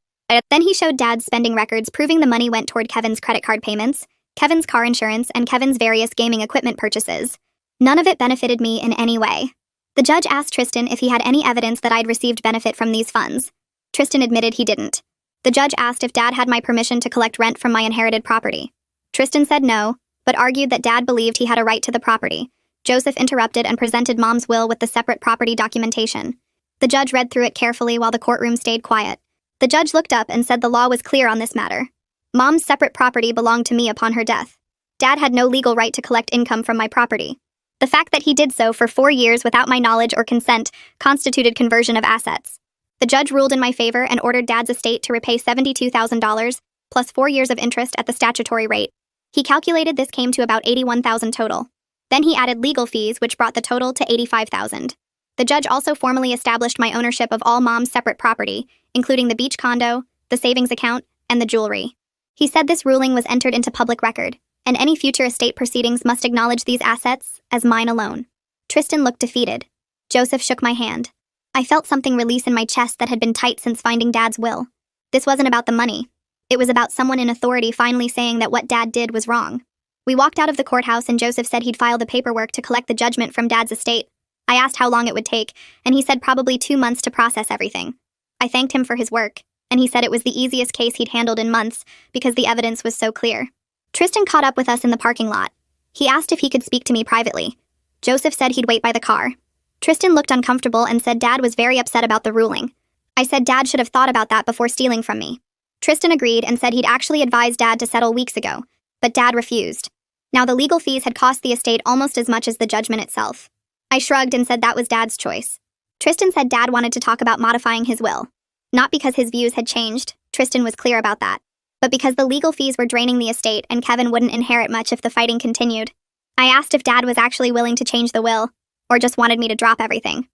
Then he showed Dad's spending records proving the money went toward Kevin's credit card payments, Kevin's car insurance, and Kevin's various gaming equipment purchases. None of it benefited me in any way. The judge asked Tristan if he had any evidence that I'd received benefit from these funds. Tristan admitted he didn't. The judge asked if Dad had my permission to collect rent from my inherited property. Tristan said no, but argued that Dad believed he had a right to the property. Joseph interrupted and presented Mom's will with the separate property documentation. The judge read through it carefully while the courtroom stayed quiet. The judge looked up and said the law was clear on this matter. Mom's separate property belonged to me upon her death. Dad had no legal right to collect income from my property. The fact that he did so for 4 years without my knowledge or consent constituted conversion of assets. The judge ruled in my favor and ordered Dad's estate to repay $72,000 plus 4 years of interest at the statutory rate. He calculated this came to about $81,000 total. Then he added legal fees, which brought the total to $85,000. The judge also formally established my ownership of all Mom's separate property, including the beach condo, the savings account, and the jewelry. He said this ruling was entered into public record, and any future estate proceedings must acknowledge these assets as mine alone. Tristan looked defeated. Joseph shook my hand. I felt something release in my chest that had been tight since finding Dad's will. This wasn't about the money. It was about someone in authority finally saying that what Dad did was wrong. We walked out of the courthouse and Joseph said he'd file the paperwork to collect the judgment from Dad's estate. I asked how long it would take, and he said probably 2 months to process everything. I thanked him for his work, and he said it was the easiest case he'd handled in months because the evidence was so clear. Tristan caught up with us in the parking lot. He asked if he could speak to me privately. Joseph said he'd wait by the car. Tristan looked uncomfortable and said Dad was very upset about the ruling. I said Dad should have thought about that before stealing from me. Tristan agreed and said he'd actually advised Dad to settle weeks ago, but Dad refused. Now the legal fees had cost the estate almost as much as the judgment itself. I shrugged and said that was Dad's choice. Tristan said Dad wanted to talk about modifying his will. Not because his views had changed, Tristan was clear about that, but because the legal fees were draining the estate and Kevin wouldn't inherit much if the fighting continued. I asked if Dad was actually willing to change the will, or just wanted me to drop everything.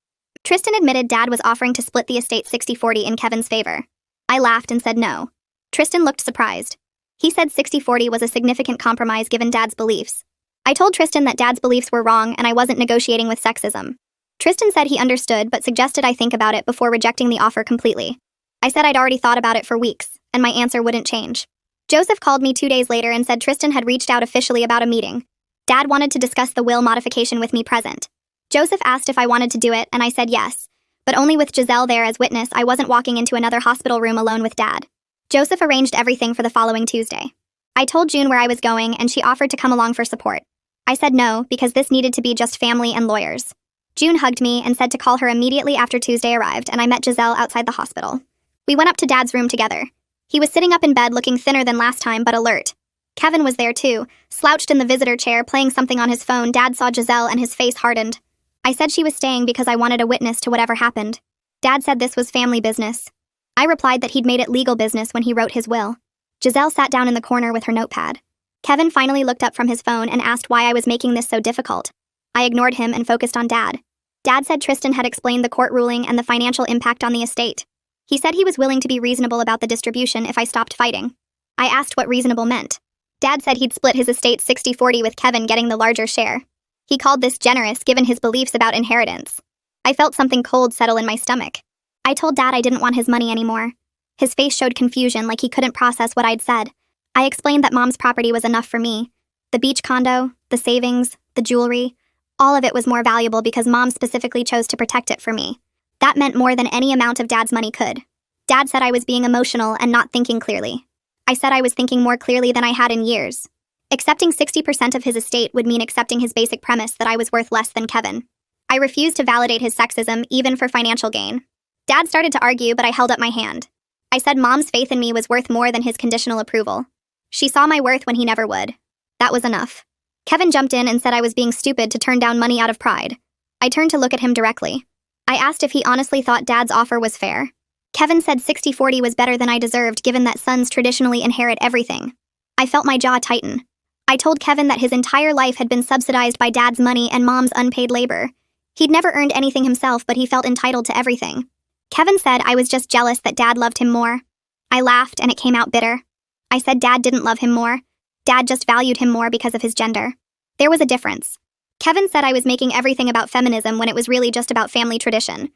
Tristan admitted Dad was offering to split the estate 60-40 in Kevin's favor. I laughed and said no. Tristan looked surprised. He said 60-40 was a significant compromise given Dad's beliefs. I told Tristan that Dad's beliefs were wrong and I wasn't negotiating with sexism. Tristan said he understood but suggested I think about it before rejecting the offer completely. I said I'd already thought about it for weeks, and my answer wouldn't change. Joseph called me 2 days later and said Tristan had reached out officially about a meeting. Dad wanted to discuss the will modification with me present. Joseph asked if I wanted to do it, and I said yes, but only with Giselle there as witness. I wasn't walking into another hospital room alone with Dad. Joseph arranged everything for the following Tuesday. I told June where I was going, and she offered to come along for support. I said no, because this needed to be just family and lawyers. June hugged me and said to call her immediately after Tuesday arrived, and I met Giselle outside the hospital. We went up to Dad's room together. He was sitting up in bed looking thinner than last time, but alert. Kevin was there too, slouched in the visitor chair playing something on his phone. Dad saw Giselle and his face hardened. I said she was staying because I wanted a witness to whatever happened. Dad said this was family business. I replied that he'd made it legal business when he wrote his will. Giselle sat down in the corner with her notepad. Kevin finally looked up from his phone and asked why I was making this so difficult. I ignored him and focused on Dad. Dad said Tristan had explained the court ruling and the financial impact on the estate. He said he was willing to be reasonable about the distribution if I stopped fighting. I asked what reasonable meant. Dad said he'd split his estate 60-40 with Kevin getting the larger share. He called this generous given his beliefs about inheritance. I felt something cold settle in my stomach. I told Dad I didn't want his money anymore. His face showed confusion, like he couldn't process what I'd said. I explained that Mom's property was enough for me. The beach condo, the savings, the jewelry. All of it was more valuable because Mom specifically chose to protect it for me. That meant more than any amount of Dad's money could. Dad said I was being emotional and not thinking clearly. I said I was thinking more clearly than I had in years. Accepting 60% of his estate would mean accepting his basic premise that I was worth less than Kevin. I refused to validate his sexism, even for financial gain. Dad started to argue, but I held up my hand. I said Mom's faith in me was worth more than his conditional approval. She saw my worth when he never would. That was enough. Kevin jumped in and said I was being stupid to turn down money out of pride. I turned to look at him directly. I asked if he honestly thought Dad's offer was fair. Kevin said 60-40 was better than I deserved given that sons traditionally inherit everything. I felt my jaw tighten. I told Kevin that his entire life had been subsidized by Dad's money and Mom's unpaid labor. He'd never earned anything himself, but he felt entitled to everything. Kevin said I was just jealous that Dad loved him more. I laughed and it came out bitter. I said Dad didn't love him more. Dad just valued him more because of his gender. There was a difference. Kevin said I was making everything about feminism when it was really just about family tradition.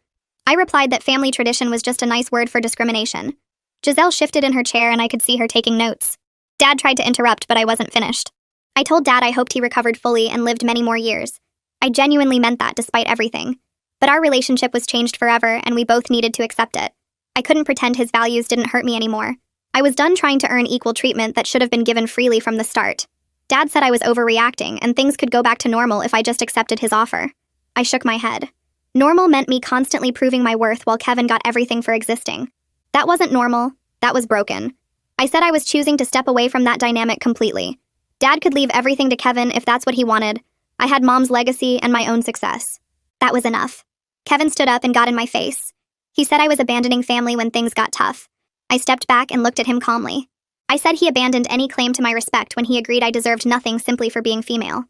I replied that family tradition was just a nice word for discrimination. Giselle shifted in her chair and I could see her taking notes. Dad tried to interrupt, but I wasn't finished. I told Dad I hoped he recovered fully and lived many more years. I genuinely meant that despite everything. But our relationship was changed forever and we both needed to accept it. I couldn't pretend his values didn't hurt me anymore. I was done trying to earn equal treatment that should have been given freely from the start. Dad said I was overreacting and things could go back to normal if I just accepted his offer. I shook my head. Normal meant me constantly proving my worth while Kevin got everything for existing. That wasn't normal. That was broken. I said I was choosing to step away from that dynamic completely. Dad could leave everything to Kevin if that's what he wanted. I had Mom's legacy and my own success. That was enough. Kevin stood up and got in my face. He said I was abandoning family when things got tough. I stepped back and looked at him calmly. I said he abandoned any claim to my respect when he agreed I deserved nothing simply for being female.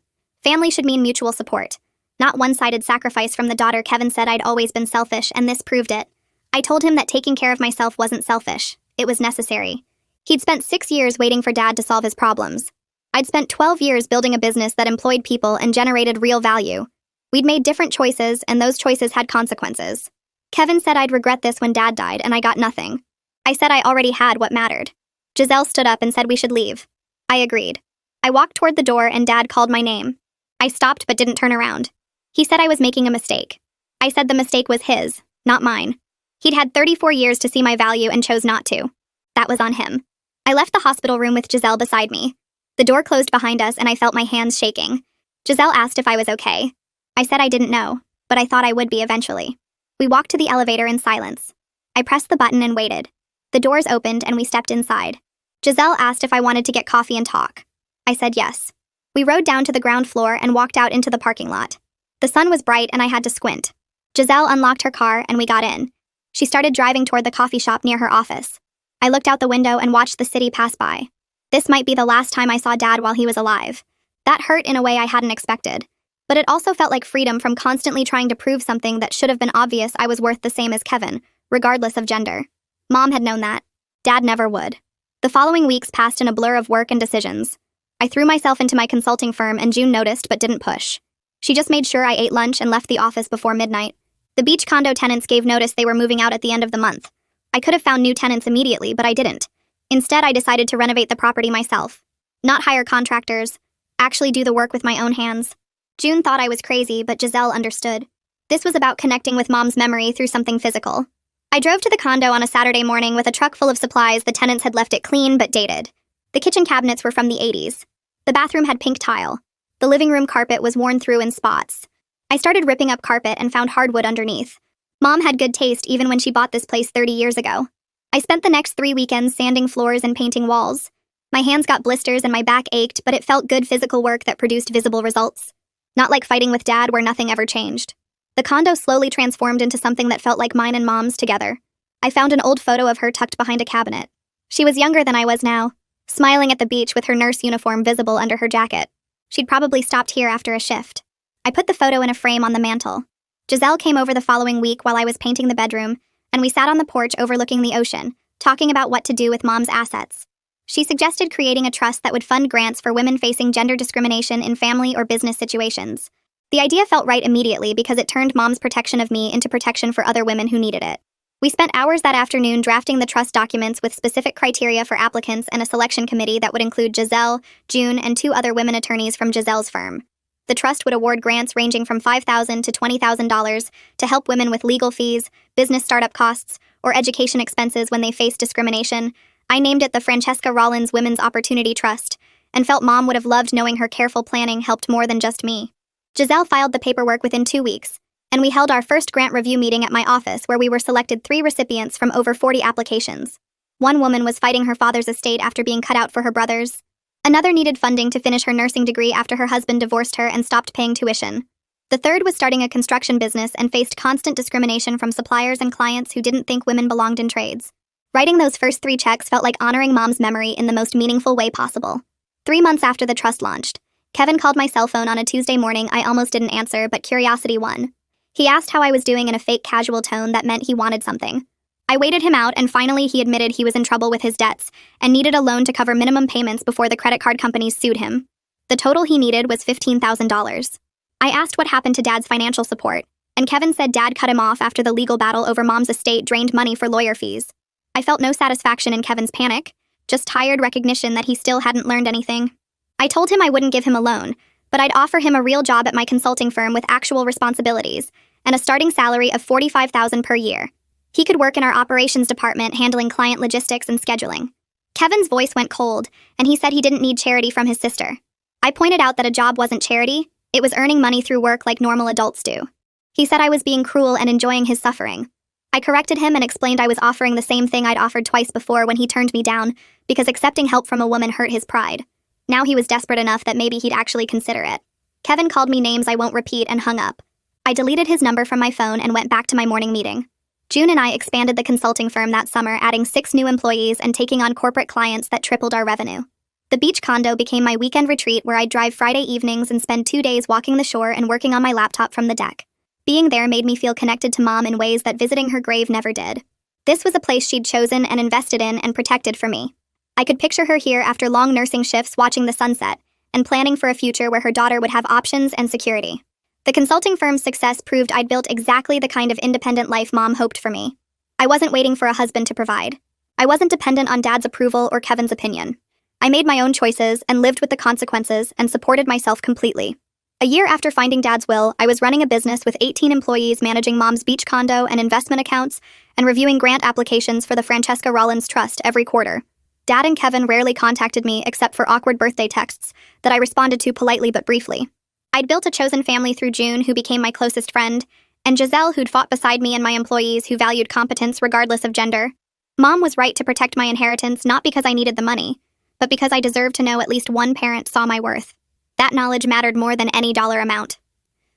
Family should mean mutual support, not one-sided sacrifice from the daughter. Kevin said I'd always been selfish, and this proved it. I told him that taking care of myself wasn't selfish. It was necessary. He'd spent 6 years waiting for Dad to solve his problems. I'd spent 12 years building a business that employed people and generated real value. We'd made different choices, and those choices had consequences. Kevin said I'd regret this when Dad died, and I got nothing. I said I already had what mattered. Giselle stood up and said we should leave. I agreed. I walked toward the door and Dad called my name. I stopped but didn't turn around. He said I was making a mistake. I said the mistake was his, not mine. He'd had 34 years to see my value and chose not to. That was on him. I left the hospital room with Giselle beside me. The door closed behind us and I felt my hands shaking. Giselle asked if I was okay. I said I didn't know, but I thought I would be eventually. We walked to the elevator in silence. I pressed the button and waited. The doors opened and we stepped inside. Giselle asked if I wanted to get coffee and talk. I said yes. We rode down to the ground floor and walked out into the parking lot. The sun was bright and I had to squint. Giselle unlocked her car and we got in. She started driving toward the coffee shop near her office. I looked out the window and watched the city pass by. This might be the last time I saw Dad while he was alive. That hurt in a way I hadn't expected. But it also felt like freedom from constantly trying to prove something that should have been obvious. I was worth the same as Kevin, regardless of gender. Mom had known that. Dad never would. The following weeks passed in a blur of work and decisions. I threw myself into my consulting firm and June noticed but didn't push. She just made sure I ate lunch and left the office before midnight. The beach condo tenants gave notice they were moving out at the end of the month. I could have found new tenants immediately, but I didn't. Instead, I decided to renovate the property myself. Not hire contractors. Actually do the work with my own hands. June thought I was crazy, but Giselle understood. This was about connecting with Mom's memory through something physical. I drove to the condo on a Saturday morning with a truck full of supplies. The tenants had left it clean but dated. The kitchen cabinets were from the 80s. The bathroom had pink tile. The living room carpet was worn through in spots. I started ripping up carpet and found hardwood underneath. Mom had good taste even when she bought this place 30 years ago. I spent the next 3 weekends sanding floors and painting walls. My hands got blisters and my back ached, but it felt good physical work that produced visible results. Not like fighting with Dad where nothing ever changed. The condo slowly transformed into something that felt like mine and Mom's together. I found an old photo of her tucked behind a cabinet. She was younger than I was now, smiling at the beach with her nurse uniform visible under her jacket. She'd probably stopped here after a shift. I put the photo in a frame on the mantel. Giselle came over the following week while I was painting the bedroom, and we sat on the porch overlooking the ocean, talking about what to do with Mom's assets. She suggested creating a trust that would fund grants for women facing gender discrimination in family or business situations. The idea felt right immediately because it turned Mom's protection of me into protection for other women who needed it. We spent hours that afternoon drafting the trust documents with specific criteria for applicants and a selection committee that would include Giselle, June, and 2 other women attorneys from Giselle's firm. The trust would award grants ranging from $5,000 to $20,000 to help women with legal fees, business startup costs, or education expenses when they face discrimination. I named it the Francesca Rollins Women's Opportunity Trust, and felt Mom would have loved knowing her careful planning helped more than just me. Giselle filed the paperwork within 2 weeks, and we held our first grant review meeting at my office where we were selected 3 recipients from over 40 applications. One woman was fighting her father's estate after being cut out for her brothers. Another needed funding to finish her nursing degree after her husband divorced her and stopped paying tuition. The third was starting a construction business and faced constant discrimination from suppliers and clients who didn't think women belonged in trades. Writing those first 3 checks felt like honoring Mom's memory in the most meaningful way possible. 3 months after the trust launched, Kevin called my cell phone on a Tuesday morning. I almost didn't answer, but curiosity won. He asked how I was doing in a fake casual tone that meant he wanted something. I waited him out, and finally he admitted he was in trouble with his debts and needed a loan to cover minimum payments before the credit card companies sued him. The total he needed was $15,000. I asked what happened to Dad's financial support, and Kevin said Dad cut him off after the legal battle over Mom's estate drained money for lawyer fees. I felt no satisfaction in Kevin's panic, just tired recognition that he still hadn't learned anything. I told him I wouldn't give him a loan, but I'd offer him a real job at my consulting firm with actual responsibilities and a starting salary of $45,000 per year. He could work in our operations department handling client logistics and scheduling. Kevin's voice went cold, and he said he didn't need charity from his sister. I pointed out that a job wasn't charity, it was earning money through work like normal adults do. He said I was being cruel and enjoying his suffering. I corrected him and explained I was offering the same thing I'd offered twice before when he turned me down because accepting help from a woman hurt his pride. Now he was desperate enough that maybe he'd actually consider it. Kevin called me names I won't repeat and hung up. I deleted his number from my phone and went back to my morning meeting. June and I expanded the consulting firm that summer, adding 6 new employees and taking on corporate clients that tripled our revenue. The beach condo became my weekend retreat where I'd drive Friday evenings and spend 2 days walking the shore and working on my laptop from the deck. Being there made me feel connected to Mom in ways that visiting her grave never did. This was a place she'd chosen and invested in and protected for me. I could picture her here after long nursing shifts watching the sunset and planning for a future where her daughter would have options and security. The consulting firm's success proved I'd built exactly the kind of independent life Mom hoped for me. I wasn't waiting for a husband to provide. I wasn't dependent on Dad's approval or Kevin's opinion. I made my own choices and lived with the consequences and supported myself completely. A year after finding Dad's will, I was running a business with 18 employees managing Mom's beach condo and investment accounts and reviewing grant applications for the Francesca Rollins Trust every quarter. Dad and Kevin rarely contacted me except for awkward birthday texts that I responded to politely but briefly. I'd built a chosen family through June, who became my closest friend, and Giselle, who'd fought beside me and my employees who valued competence regardless of gender. Mom was right to protect my inheritance not because I needed the money, but because I deserved to know at least one parent saw my worth. That knowledge mattered more than any dollar amount.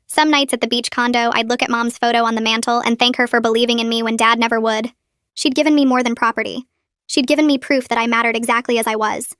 Some nights at the beach condo, I'd look at Mom's photo on the mantle and thank her for believing in me when Dad never would. She'd given me more than property. She'd given me proof that I mattered exactly as I was.